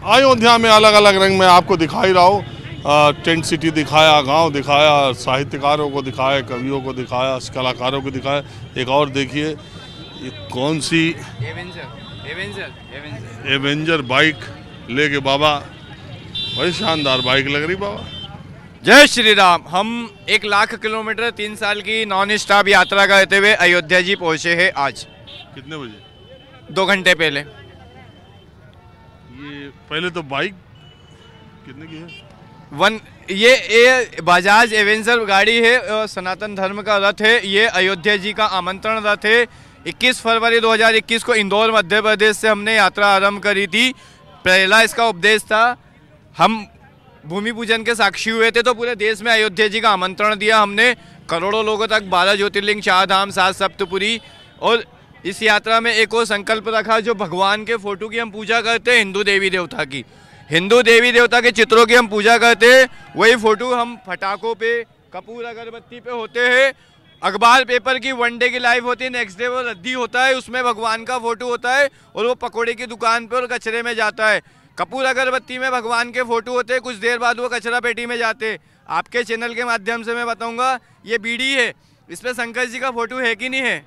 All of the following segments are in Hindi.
अयोध्या में अलग अलग रंग में आपको दिखाई रहा हूँ। टेंट सिटी दिखाया, गांव दिखाया, साहित्यकारों को दिखाया, कवियों को दिखाया, कलाकारों को दिखाया। एक और देखिए ये कौन सी एवेंजर बाइक लेके बाबा, बड़ी शानदार बाइक लग रही बाबा। जय श्री राम। हम 1 लाख किलोमीटर 3 साल की नॉन स्टॉप यात्रा करते हुए अयोध्या जी पहुंचे हैं आज। कितने बजे? 2 घंटे पहले। ये पहले तो बाइक कितने की है? ये बजाज एवेंजर गाड़ी है और सनातन धर्म का रथ है। ये अयोध्या जी का आमंत्रण रथ है। 21 फरवरी 2021 को इंदौर मध्य प्रदेश से हमने यात्रा आरंभ करी थी। पहला इसका उपदेश था, हम भूमि पूजन के साक्षी हुए थे तो पूरे देश में अयोध्या जी का आमंत्रण दिया हमने। करोड़ों लोगों तक 12 ज्योतिर्लिंग, 4 धाम, 7 सप्तपुरी। और इस यात्रा में एक और संकल्प रखा, जो भगवान के फोटो की हम पूजा करते हैं, हिंदू देवी देवता की, हिंदू देवी देवता के चित्रों की हम पूजा करते हैं, वही फोटो हम पटाखों पे, कपूर अगरबत्ती पे होते हैं। अखबार पेपर की 1 डे की लाइव होती है, नेक्स्ट डे वो रद्दी होता है, उसमें भगवान का फोटो होता है और वो पकोड़े की दुकान पे और कचरे में जाता है। कपूर अगरबत्ती में भगवान के फोटो होते हैं, कुछ देर बाद वो कचरा पेटी में जाते। आपके चैनल के माध्यम से मैं बताऊंगा, ये बीड़ी है, इस पे शंकर जी का फोटो है कि नहीं है?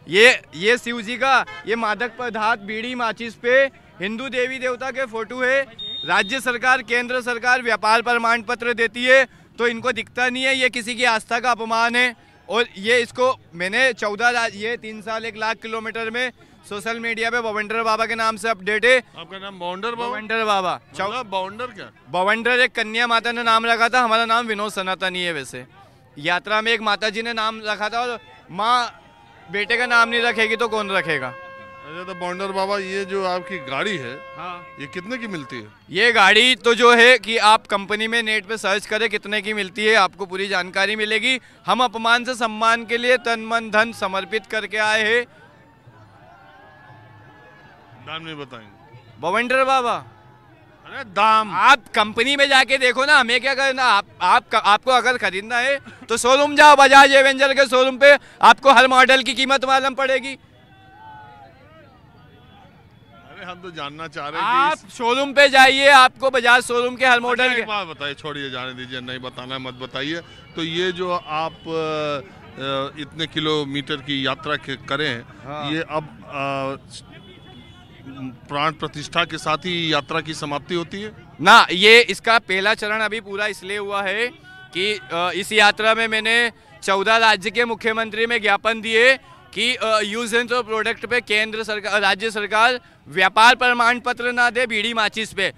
ये शिव जी का, ये मादक पदार्थ बीड़ी माचिस पे हिंदू देवी देवता के फोटो है। राज्य सरकार, केंद्र सरकार व्यापार प्रमाण पत्र देती है तो इनको दिखता नहीं है, ये किसी की आस्था का अपमान है। और ये इसको मैंने 3 साल 1 लाख किलोमीटर में सोशल मीडिया पे बवंडर बाबा के नाम से अपडेट है। आपका नाम बवंडर बाबा? बवंडर बाबा। बवंडर क्या? बवंडर एक कन्या माता ने नाम रखा था, हमारा नाम विनोद सनातनी है। वैसे यात्रा में एक माता जी ने नाम रखा था और माँ बेटे का नाम नहीं रखेगी तो कौन रखेगा? अच्छा, तो बवंडर बाबा ये जो आपकी गाड़ी है, हाँ, ये कितने की मिलती है? ये गाड़ी तो जो है कि आप कंपनी में नेट पे सर्च करें कितने की मिलती है, आपको पूरी जानकारी मिलेगी। हम अपमान से सम्मान के लिए तन मन धन समर्पित करके आए हैं। दाम नहीं बताएंगे बवंडर बाबा? अरे दाम आप कंपनी में जाके देखो ना, हमें क्या करना। आपको अगर खरीदना है तो शोरूम जाओ, बजाज एवेंजर के शोरूम पे आपको हर मॉडल की कीमत मालूम पड़ेगी। अरे हम तो जानना चाह रहे हैं आप शोरूम पे जाइए, आपको बजाज शोरूम के हर मॉडल के। बात बताइए, छोड़िए, जाने दीजिए, नहीं बताना मत बताइए। तो ये जो आप इतने किलोमीटर की यात्रा करें, हाँ, ये अब प्राण प्रतिष्ठा के साथ ही यात्रा की समाप्ति होती है ना? ये इसका पहला चरण अभी पूरा इसलिए हुआ है कि इस यात्रा में मैंने 14 राज्य के मुख्यमंत्री में ज्ञापन दिए कि यूज एंड थ्रो प्रोडक्ट पे केंद्र सरकार, राज्य सरकार व्यापार प्रमाण पत्र ना दे बीड़ी माचिस पे।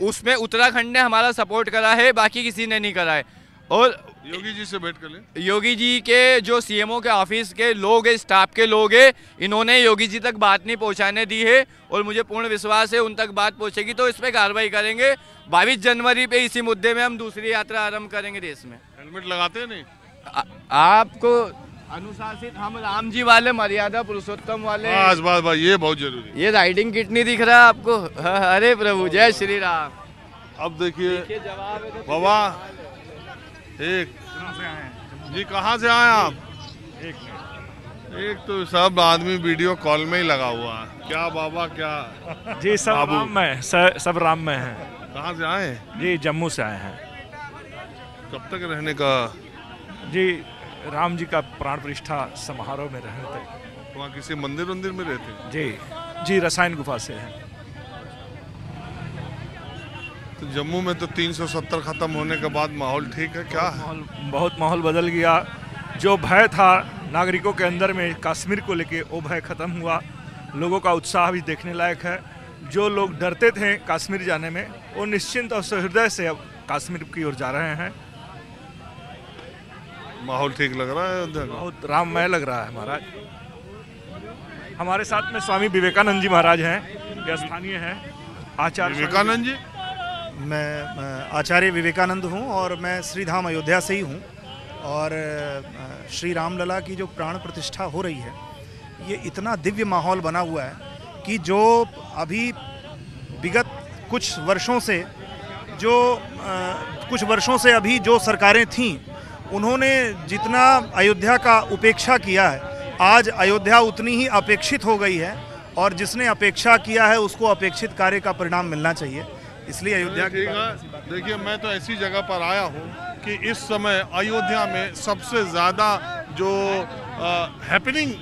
उसमें उत्तराखंड ने हमारा सपोर्ट करा है, बाकी किसी ने नहीं करा है। और योगी जी से भेंट कर लें। योगी जी के जो सीएमओ के ऑफिस के लोग हैं, स्टाफ के लोग हैं, इन्होंने योगी जी तक बात नहीं पहुंचाने दी है और मुझे पूर्ण विश्वास है उन तक बात पहुंचेगी तो इस पर कार्रवाई करेंगे। 22 जनवरी पे इसी मुद्दे में हम दूसरी यात्रा आरंभ करेंगे देश में। हेलमेट लगाते हैं नहीं? आपको अनुशासित, हम राम जी वाले, मर्यादा पुरुषोत्तम वाले। बस ये बहुत जरूरी है। ये राइडिंग किट नहीं दिख रहा आपको? अरे प्रभु, जय श्री राम। अब देखिए बाबा, एक जी कहाँ से आए आप? एक तो सब आदमी वीडियो कॉल में ही लगा हुआ है। क्या बाबा, क्या जी? सब राम में, सब राम में है। कहाँ से आए? जी जम्मू से आए हैं। कब तक रहने का? जी राम जी का प्राण प्रतिष्ठा समारोह में रहने तक। वहाँ किसी मंदिर में रहते हैं? जी रसायन गुफा से है। तो जम्मू में तो 370 खत्म होने के बाद माहौल ठीक है क्या? बहुत माहौल बदल गया। जो भय था नागरिकों के अंदर में कश्मीर को लेके, वो भय खत्म हुआ। लोगों का उत्साह भी देखने लायक है। जो लोग डरते थे कश्मीर जाने में, वो निश्चिंत और सहृदय से अब कश्मीर की ओर जा रहे हैं। माहौल ठीक लग रहा है? बहुत राममय लग रहा है महाराज। हमारे साथ में स्वामी विवेकानंद जी महाराज हैं, ये स्थानीय हैं। आचार्य विवेकानंद जी? मैं आचार्य विवेकानंद हूं और मैं श्री धाम अयोध्या से ही हूं। और श्री रामलला की जो प्राण प्रतिष्ठा हो रही है, ये इतना दिव्य माहौल बना हुआ है कि जो अभी विगत कुछ वर्षों से अभी जो सरकारें थीं, उन्होंने जितना अयोध्या का उपेक्षा किया है, आज अयोध्या उतनी ही अपेक्षित हो गई है। और जिसने अपेक्षा किया है उसको अपेक्षित कार्य का परिणाम मिलना चाहिए। इसलिए अयोध्या की देखिए, मैं तो ऐसी जगह पर आया हूँ कि इस समय अयोध्या में सबसे ज़्यादा जो हैपनिंग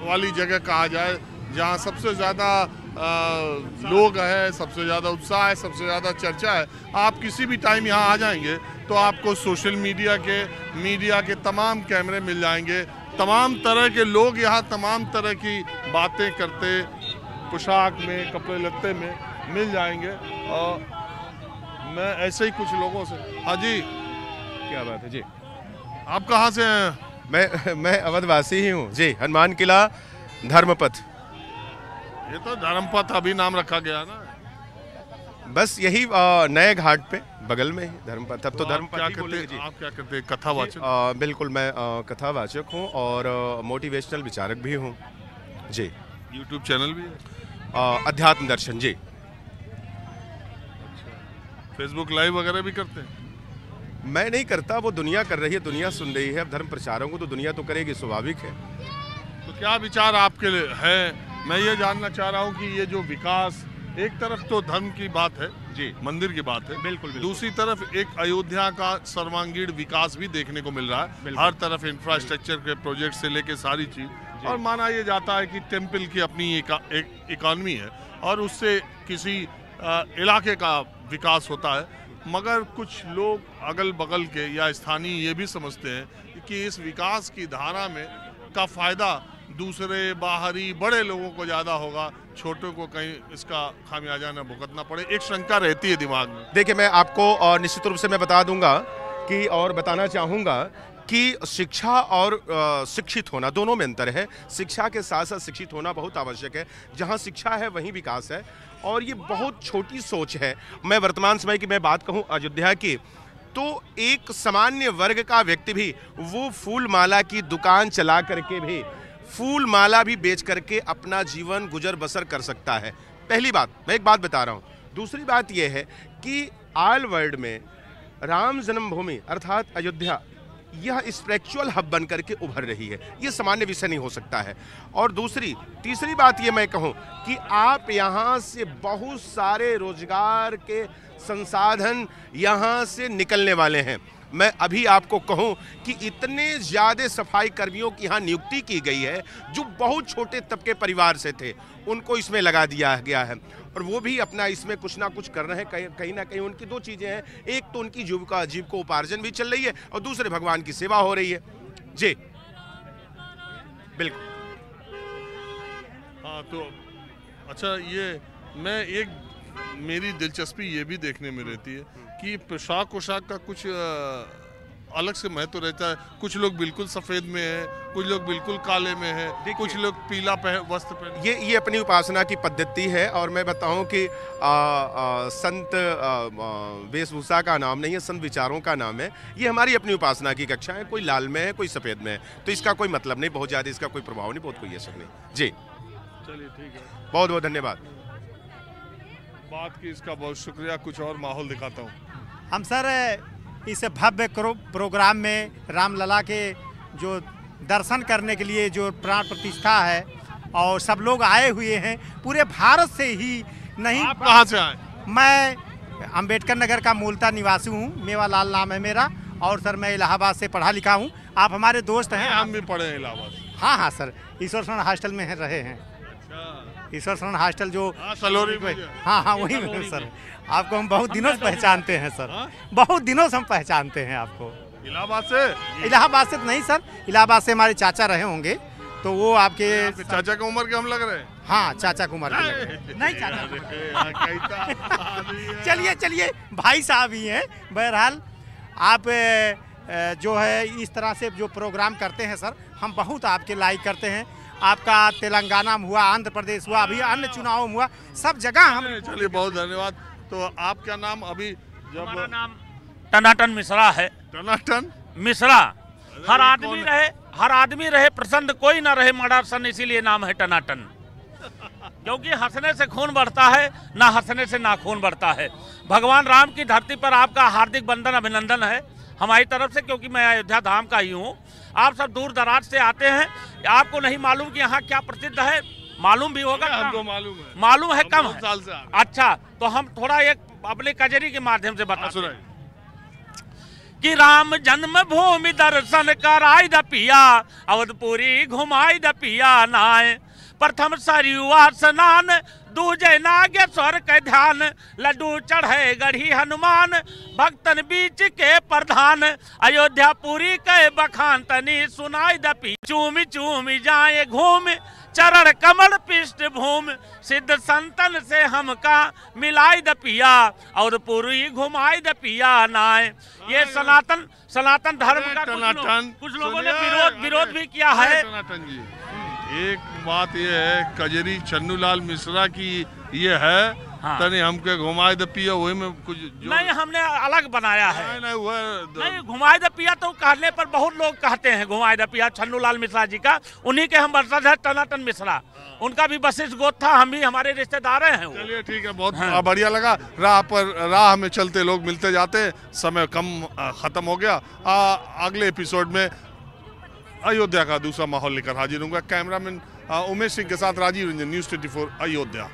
वाली जगह कहा जाए, जहाँ सबसे ज़्यादा लोग हैं, सबसे ज़्यादा उत्साह है, सबसे ज़्यादा चर्चा है। आप किसी भी टाइम यहाँ आ जाएंगे तो आपको सोशल मीडिया के तमाम कैमरे मिल जाएंगे, तमाम तरह के लोग यहाँ तमाम तरह की बातें करते पोशाक में, कपड़े लत्ते में मिल जाएंगे। और मैं ऐसे ही कुछ लोगों से, हाँ जी, क्या बात है जी। आप कहाँ से हैं? मैं अवधवासी ही हूँ जी, हनुमान किला धर्मपथ। ये तो धर्मपथ अभी नाम रखा गया ना, बस यही नए घाट पे बगल में ही धर्मपथ। अब तो धर्मपथ ही बोलेंगे जी। आप क्या करते हैं? कथावाचक? बिल्कुल, मैं कथावाचक हूँ और मोटिवेशनल विचारक भी हूँ जी। यूट्यूब चैनल भी है? अध्यात्म दर्शन जी। फेसबुक लाइव वगैरह भी करते हैं? मैं नहीं करता, वो दुनिया कर रही है, दुनिया सुन रही है। अब धर्म प्रचारों को तो दुनिया तो करेगी, स्वाभाविक है। तो क्या विचार आपके है? मैं ये जानना चाह रहा हूँ कि ये जो विकास, एक तरफ तो धर्म की बात है जी, मंदिर की बात है, बिल्कुल, दूसरी तरफ एक अयोध्या का सर्वांगीण विकास भी देखने को मिल रहा है। हर तरफ इंफ्रास्ट्रक्चर के प्रोजेक्ट से लेके सारी चीज, और माना ये जाता है कि टेम्पल की अपनी एक इकोनॉमी है और उससे किसी इलाके का विकास होता है। मगर कुछ लोग अगल बगल के या स्थानीय ये भी समझते हैं कि इस विकास की धारा में का फायदा दूसरे बाहरी बड़े लोगों को ज़्यादा होगा, छोटों को कहीं इसका खामियाजा न भुगतना पड़े। एक शंका रहती है दिमाग में। देखिए, मैं आपको निश्चित रूप से मैं बता दूंगा कि, और बताना चाहूँगा कि शिक्षा और शिक्षित होना दोनों में अंतर है। शिक्षा के साथ साथ शिक्षित होना बहुत आवश्यक है। जहाँ शिक्षा है वहीं विकास है, और ये बहुत छोटी सोच है। मैं वर्तमान समय की मैं बात कहूँ अयोध्या की, तो एक सामान्य वर्ग का व्यक्ति भी वो फूल माला की दुकान चला करके भी, फूल माला भी बेच करके अपना जीवन गुजर बसर कर सकता है। पहली बात, मैं एक बात बता रहा हूँ। दूसरी बात यह है कि ऑल वर्ल्ड में राम जन्मभूमि अर्थात अयोध्या यह स्पिरिचुअल हब बन करके उभर रही है। ये सामान्य विषय नहीं हो सकता है। और तीसरी बात ये मैं कहूँ कि आप यहाँ से बहुत सारे रोजगार के संसाधन यहाँ से निकलने वाले हैं। मैं अभी आपको कहूं कि इतने ज़्यादा सफाई कर्मियों की यहाँ नियुक्ति की गई है जो बहुत छोटे तबके परिवार से थे, उनको इसमें लगा दिया गया है, और वो भी अपना इसमें कुछ ना कुछ कर रहे हैं। कहीं ना कहीं उनकी दो चीज़ें हैं, एक तो उनकी जीविकोपार्जन भी चल रही है, और दूसरे भगवान की सेवा हो रही है जी। बिल्कुल। हाँ, तो अच्छा, ये मैं मेरी दिलचस्पी ये भी देखने में रहती है कि पोशाक का कुछ अलग से महत्व रहता है। कुछ लोग बिल्कुल सफ़ेद में है, कुछ लोग बिल्कुल काले में है, कुछ लोग पीला वस्त्र पहने। ये अपनी उपासना की पद्धति है, और मैं बताऊं कि संत वेशभूषा का नाम नहीं है, संत विचारों का नाम है। ये हमारी अपनी उपासना की कक्षा है। कोई लाल में है, कोई सफ़ेद में है, तो इसका कोई मतलब नहीं, बहुत ज़्यादा इसका कोई प्रभाव नहीं, बहुत कोई असर नहीं जी। चलिए, ठीक है, बहुत बहुत धन्यवाद। बात की इसका बहुत शुक्रिया। कुछ और माहौल दिखाता हूँ। हम सर इस भव्य प्रोग्राम में रामलला के जो दर्शन करने के लिए जो प्राण प्रतिष्ठा है, और सब लोग आए हुए हैं पूरे भारत से ही नहीं। आप कहाँ से आए? मैं अंबेडकर नगर का मूलतः निवासी हूँ, मेवालाल नाम है मेरा, और सर मैं इलाहाबाद से पढ़ा लिखा हूँ। आप हमारे दोस्त हैं। हम भी पढ़े हैं इलाहाबाद। हाँ हाँ सर, ईश्वर शरण हॉस्टल में रहे हैं। ईश्वर शरण हॉस्टल जो सलोरी में। हाँ वही में सर। आपको हम बहुत दिनों से पहचानते हैं सर, बहुत दिनों से हम पहचानते हैं आपको। इलाहाबाद से? इलाहाबाद से तो नहीं सर, इलाहाबाद से हमारे चाचा रहे होंगे, तो वो आपके चाचा की उम्र के हम लग रहे हैं। हाँ, चाचा की उम्र के नहीं चाचा। चलिए भाई साहब ही हैं। बहरहाल आप जो है इस तरह से जो प्रोग्राम करते हैं सर, हम बहुत आपके लाइक करते हैं। आपका तेलंगाना में हुआ, आंध्र प्रदेश हुआ, अभी अन्य चुनाव में हुआ, सब जगह हम। चलिए, बहुत धन्यवाद। तो आप क्या नाम? अभी जब हमारा नाम टनाटन मिश्रा है। टनाटन मिश्रा। हर आदमी रहे प्रसन्न, कोई ना रहे मडासन, इसीलिए नाम है टनाटन। क्योंकि हंसने से खून बढ़ता है, ना हंसने से ना खून बढ़ता है। भगवान राम की धरती पर आपका हार्दिक वंदन, अभिनंदन है हमारी तरफ से, क्योंकि मैं अयोध्या धाम का ही हूँ। आप सब दूर दराज से आते हैं, आपको नहीं मालूम कि यहाँ क्या प्रसिद्ध है। मालूम भी होगा, हमको मालूम है, मालूम है, कम बहुत है। साल से आ रहे हैं। अच्छा, तो हम थोड़ा एक अपने कजरी के माध्यम से बता सुनाइए। कि राम जन्म भूमि दर्शन कराई द पिया, अवधपुरी घुमाई द पिया नाय। प्रथम सरयुआ स्नान, दूजे नागेश्वर के ध्यान, लड्डू चढ़े गढ़ी हनुमान, भक्तन बीच के प्रधान। अयोध्या पुरी के बखान तनी सुनाई द पी, चूमी चूमी जाए घूम, चरण कमल पृष्ठ भूमि, सिद्ध संतन से हमका मिलाई द पिया, और पुरी घुमाई द पिया नाय। ये सनातन धर्म का कुछ लोगों ने विरोध भी किया है। टनाटन जी, एक बात ये है, कजरी चन्नूलाल मिश्रा की ये है, हाँ। तने हमके घुमाए द पिया, वही में कुछ नहीं, हमने अलग बनाया है। नहीं घुमाए द पिया तो कहने पर बहुत लोग कहते हैं, घुमाए द पिया छन्नूलाल मिश्रा जी का, उन्हीं के हम वंशज है, टनाटन मिश्रा। उनका भी वशिष्ठ गोत्र था, हम भी, हमारे रिश्तेदार हैं वो। चलिए ठीक है, बहुत बढ़िया लगा। राह में चलते लोग मिलते जाते, समय कम खत्म हो गया। अगले एपिसोड में अयोध्या का दूसरा माहौल लेकर हाजिर होऊंगा। कैमरामैन उमेश सिंह के साथ राजीव रंजन, न्यूज़ 24 अयोध्या।